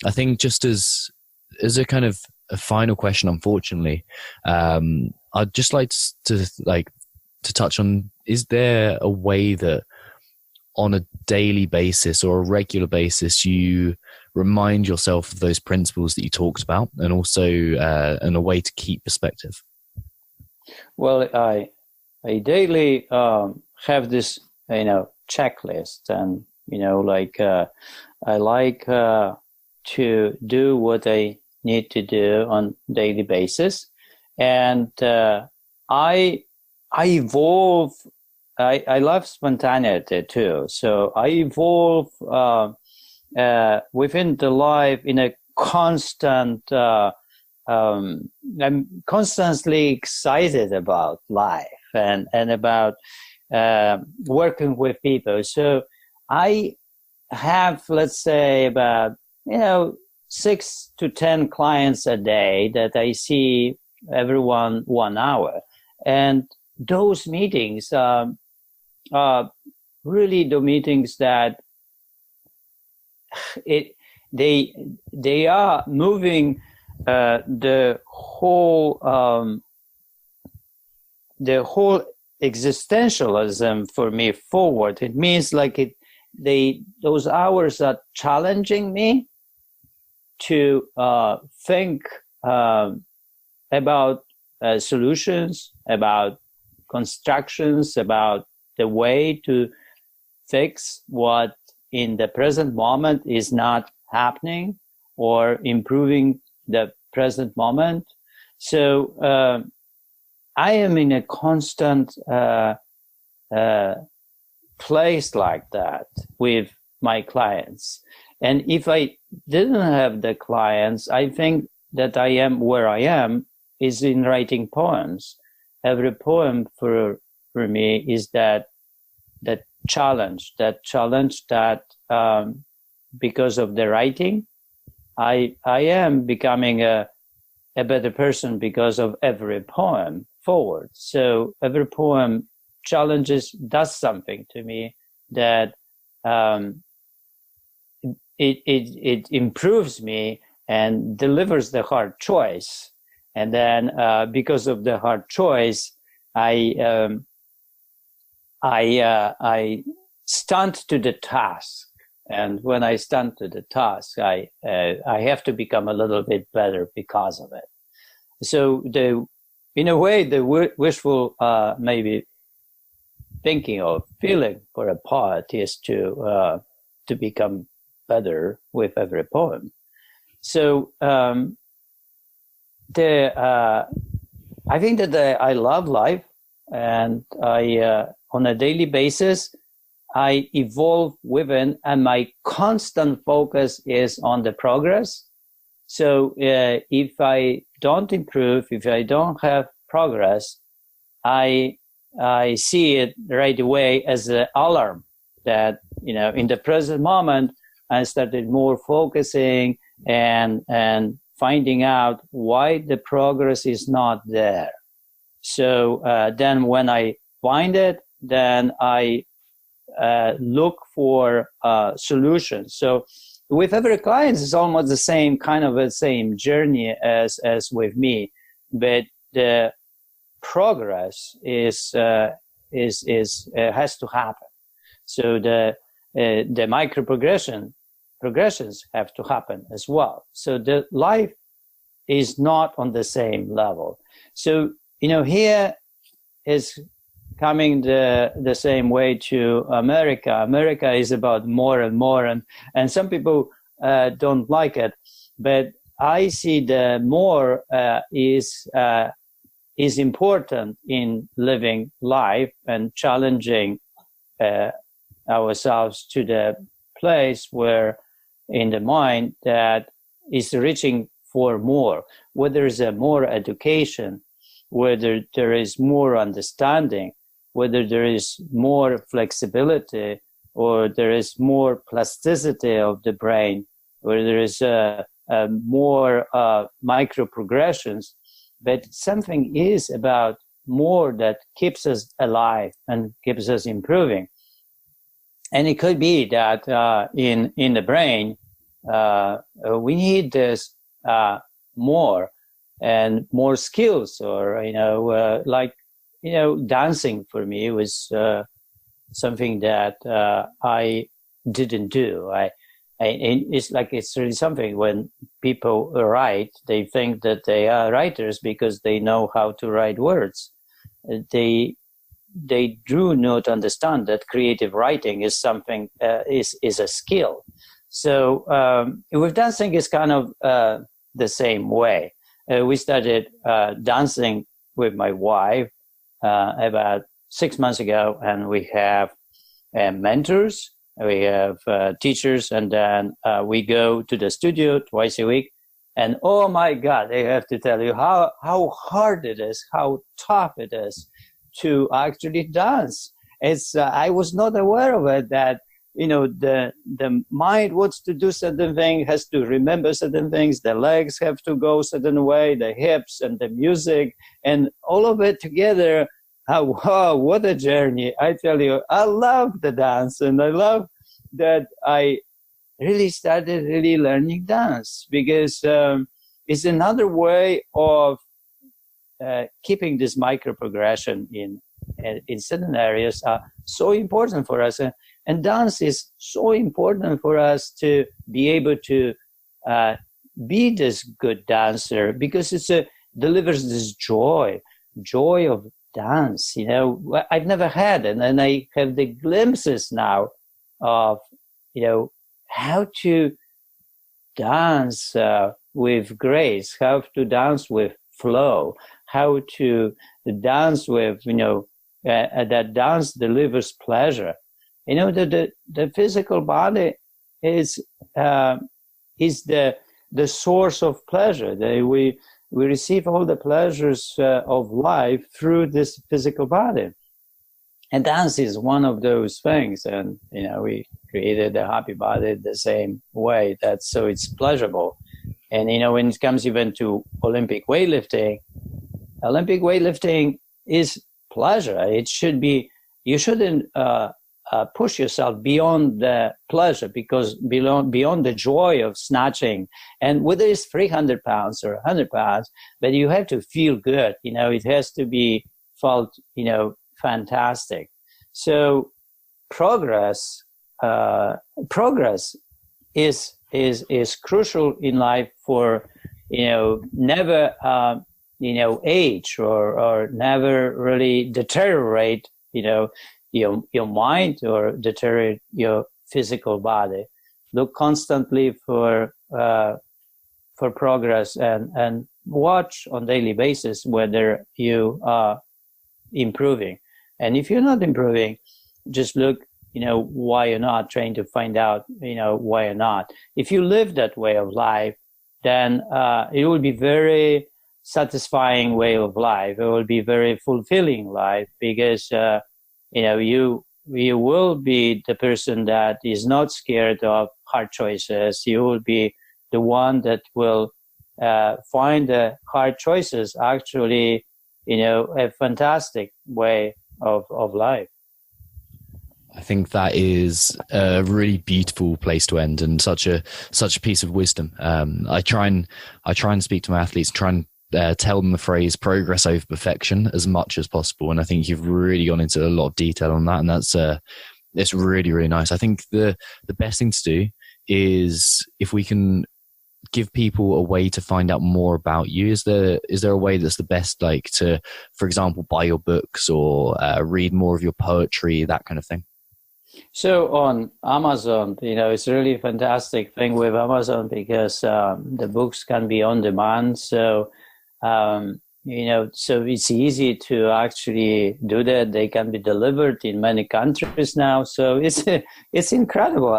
[SPEAKER 2] I think just as a kind of a final question, unfortunately, I'd just like to touch on, is there a way that on a daily basis or a regular basis you remind yourself of those principles that you talked about, and also in a way to keep perspective?
[SPEAKER 3] Well, I daily have this checklist, and I like to do what I need to do on daily basis, and I evolve. I love spontaneity too, so I evolve within the life in a constant. I'm constantly excited about life and about working with people. So I have, let's say, about 6 to 10 clients a day that I see everyone 1 hour, and those meetings are really the meetings that they are moving the whole existentialism for me forward. It means like those hours are challenging me to think about solutions, about constructions, about the way to fix what in the present moment is not happening, or improving the present moment. So I am in a constant place like that with my clients. And if I didn't have the clients, I think that I am where I am is in writing poems. Every poem for me is that challenge that because of the writing, I am becoming a better person because of every poem forward. So every poem does something to me that it improves me and delivers the hard choice. And then because of the hard choice, I I stand to the task. And when I stand to the task, I have to become a little bit better because of it. So in a way, the wishful, maybe thinking or feeling for a poet is to become better with every poem. So, I think that I love life, and on a daily basis, I evolve within, and my constant focus is on the progress. So if I don't improve, if I don't have progress, I see it right away as an alarm that, in the present moment, I started more focusing and finding out why the progress is not there. So then when I find it, then I look for solutions. So with every client, it's almost the same kind of the same journey as with me, but the progress is has to happen. So the micro progressions have to happen as well. So the life is not on the same level. So here is coming the same way to America. America is about more and more, and some people don't like it, but I see the more is important in living life and challenging ourselves to the place where in the mind that is reaching for more, whether there is more education, whether there is more understanding, whether there is more flexibility, or there is more plasticity of the brain, where there is more micro progressions, but something is about more that keeps us alive and keeps us improving. And it could be that in the brain, we need this more and more skills, or dancing for me was something that I didn't do. It's really something when people write, they think that they are writers because they know how to write words. They do not understand that creative writing is something is a skill. So with dancing is kind of the same way. We started dancing with my wife about 6 months ago, and we have mentors, we have teachers, and then we go to the studio twice a week. And oh my God, I have to tell you how hard it is, how tough it is to actually dance. It's I was not aware of it, that the mind wants to do certain thing, has to remember certain things, the legs have to go certain way, the hips and the music and all of it together. Wow, what a journey. I tell you, I love the dance, and I love that I really started learning dance, because it's another way of keeping this micro progression in certain areas are so important for us. And dance is so important for us to be able to be this good dancer, because it delivers this joy of dance. I've never had it, and I have the glimpses now of how to dance with grace, how to dance with flow, how to dance with that dance delivers pleasure. The physical body is the source of pleasure. We receive all the pleasures of life through this physical body, and dance is one of those things. And we created the happy body the same way. So it's pleasurable. And when it comes even to Olympic weightlifting is pleasure. It should be. You shouldn't push yourself beyond the pleasure, because beyond the joy of snatching, and whether it's 300 pounds or 100 pounds, but you have to feel good. It has to be felt, fantastic. So progress is crucial in life for, never, age or never really deteriorate, your mind or deteriorate your physical body. Look constantly for progress and watch on daily basis whether you are improving. And if you're not improving, just look, why you're not, trying to find out, why you're not. If you live that way of life, then it will be very satisfying way of life. It will be very fulfilling life because, you will be the person that is not scared of hard choices. You will be the one that will find the hard choices actually, a fantastic way of life.
[SPEAKER 2] I think that is a really beautiful place to end, and such a piece of wisdom. I try and speak to my athletes, try and tell them the phrase "progress over perfection" as much as possible. And I think you've really gone into a lot of detail on that, and it's really, really nice. I think the best thing to do is, if we can give people a way to find out more about you, is there a way that's the best, like to, for example, buy your books or read more of your poetry, that kind of thing?
[SPEAKER 3] So on Amazon, it's a really fantastic thing with Amazon because the books can be on demand. So, so it's easy to actually do that. They can be delivered in many countries now. So it's incredible.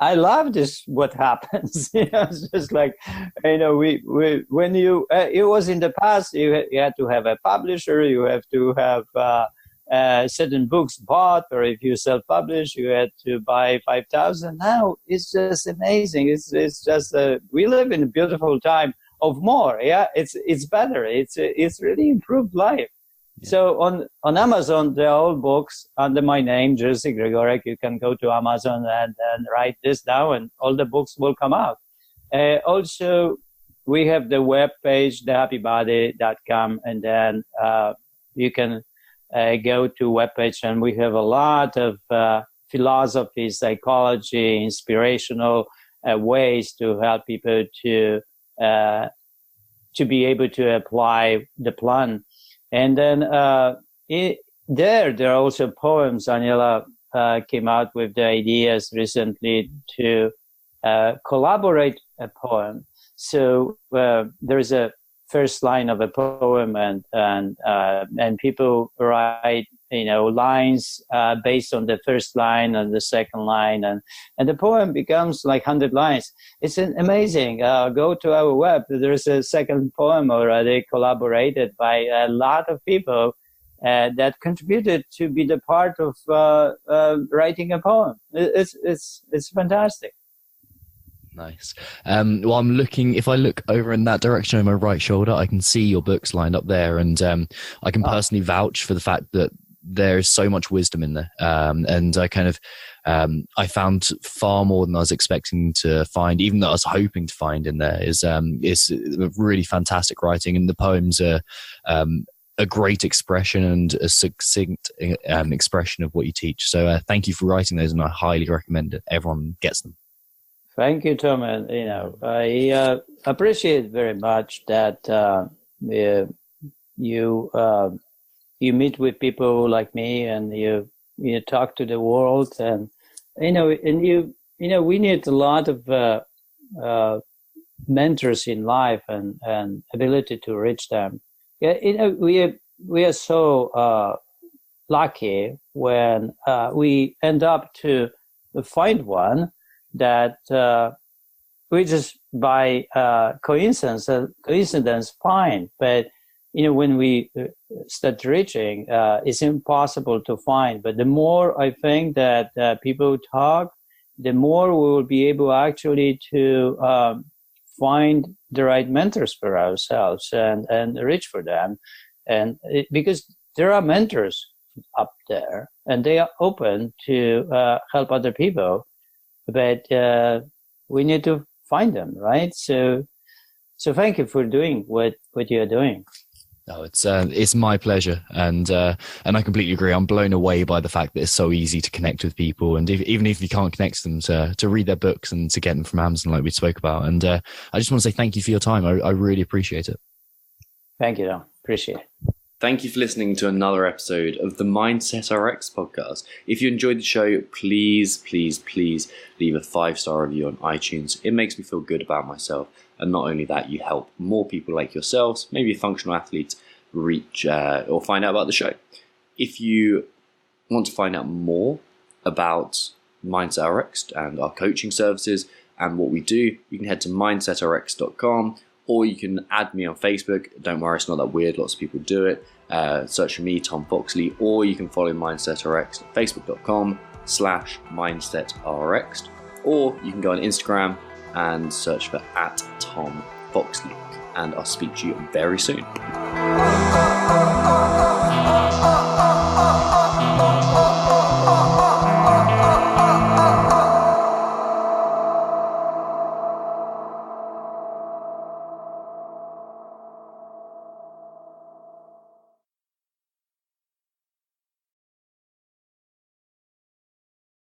[SPEAKER 3] I love this, what happens. It's just like, when you, it was in the past, you had to have a publisher, you have to have, certain books bought, or if you self-publish, you had to buy 5,000. Now it's just amazing. It's just we live in a beautiful time of more. Yeah, it's better. It's really improved life. Yeah. So on Amazon, there are all books under my name, Jerzy Gregorek. You can go to Amazon and write this down, and all the books will come out. Also, we have the web page, thehappybody.com, and then you can go to webpage, and we have a lot of philosophy, psychology, inspirational ways to help people to be able to apply the plan. And then there are also poems. Aniela came out with the ideas recently to collaborate a poem. So there is a first line of a poem, and people write, lines based on the first line and the second line, and the poem becomes like 100 lines. It's amazing. Go to our web. There's a second poem already collaborated by a lot of people that contributed to be the part of writing a poem. It's fantastic.
[SPEAKER 2] Nice. Well, I'm looking, if I look over in that direction on my right shoulder, I can see your books lined up there, and I can personally vouch for the fact that there is so much wisdom in there. And I kind of, I found far more than I was expecting to find, even though I was hoping to find in there, is really fantastic writing, and the poems are a great expression and a succinct expression of what you teach. So thank you for writing those, and I highly recommend it. Everyone gets them.
[SPEAKER 3] Thank you, Tom. And I appreciate very much that you meet with people like me, and you talk to the world, and we need a lot of mentors in life and ability to reach them. Yeah, we are so lucky when we end up to find one that we just by coincidence find. But when we start reaching, it's impossible to find. But the more I think that people talk, the more we will be able actually to find the right mentors for ourselves and reach for them. And because there are mentors up there, and they are open to help other people. But we need to find them, right? So thank you for doing what you're doing.
[SPEAKER 2] Oh, it's my pleasure, and I completely agree. I'm blown away by the fact that it's so easy to connect with people, and even if you can't connect them, to read their books and to get them from Amazon, like we spoke about. And I just want to say thank you for your time. I really appreciate it.
[SPEAKER 3] Thank you, Don. Appreciate it.
[SPEAKER 1] Thank you for listening to another episode of the Mindset RX podcast. If you enjoyed the show, please leave a 5-star review on iTunes. It makes me feel good about myself. And not only that, you help more people like yourselves, maybe functional athletes, reach or find out about the show. If you want to find out more about Mindset RX and our coaching services and what we do, you can head to mindsetrx.com, or you can add me on Facebook. Don't worry, it's not that weird. Lots of people do it. Search for me, Tom Foxley, or you can follow Mindset RX at facebook.com/MindsetRx, or you can go on Instagram and search for @TomFoxley, and I'll speak to you very soon.